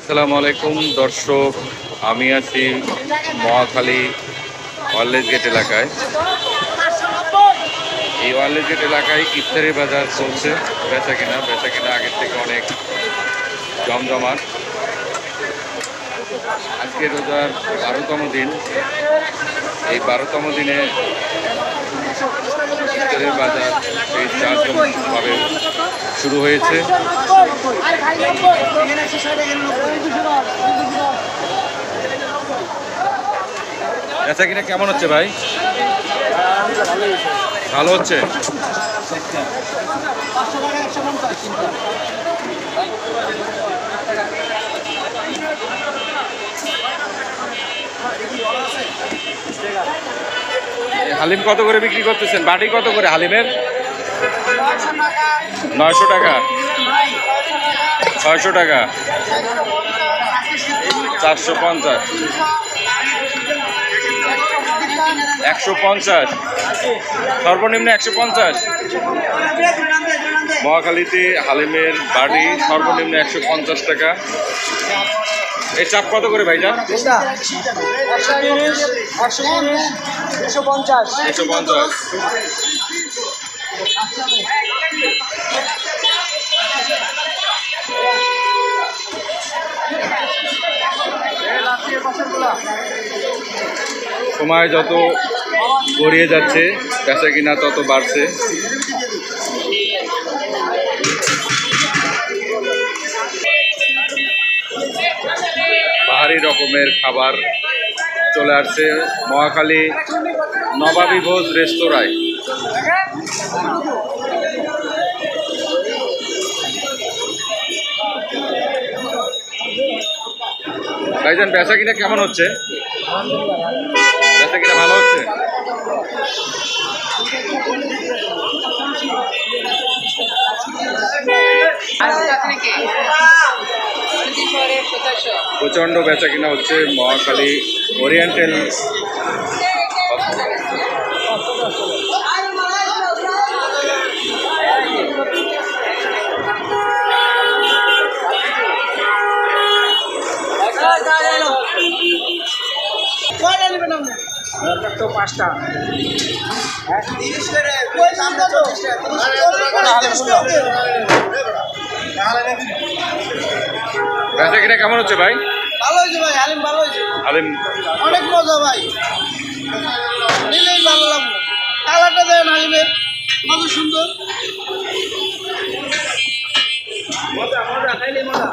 আসসালামু আলাইকুম দর্শক, আমি আছি মহাখালী ওয়ারলেস গেট এলাকায়। এই ওয়ারলেস গেট এলাকায় ইফতারি বাজার চলছে। বেচা কিনা আগের থেকে অনেক জমজমাট। আজকে রোজার 12তম দিন। এই 12তম দিনে ইফতারের বাজার এই জাঁকজমকভাবে শুরু হয়েছে। বেচা কিনা কেমন হচ্ছে ভাই? ভালো হচ্ছে। হালিম কত করে বিক্রি করতেছেন? বাটি কত করে হালিমের? 900 টাকা, 600 টাকা, 450, 150, সর্বনিম্ন 150। মহাখালীতে হালিমের বাটি সর্বনিম্ন 150 টাকা। এই চাপ কত করে ভাইজান? 150। সময় যত গড়িয়ে যাচ্ছে বেচা কিনা তত বাড়ছে। পাহাড়ি রকমের খাবার চলে আসছে মহাখালী নবাবী ভোজ রেস্তোরাঁয়। ভাইজান বেচা কিনা কেমন হচ্ছে? বেচা কিনা ভালো হচ্ছে। প্রচন্ড বেচা কিনা হচ্ছে মহাখালী ওরিয়েন্টাল। তো 5টা বেচা কিনা কেমন হচ্ছে ভাই? ভালো হয়েছে ভাই, হালিম ভালো হয়েছে। হালিম অনেক মজা ভাই, নিলেই ভালো লাগবে। কালারটা দেন হালিমের, কত সুন্দর। মজা খাইলে মজা।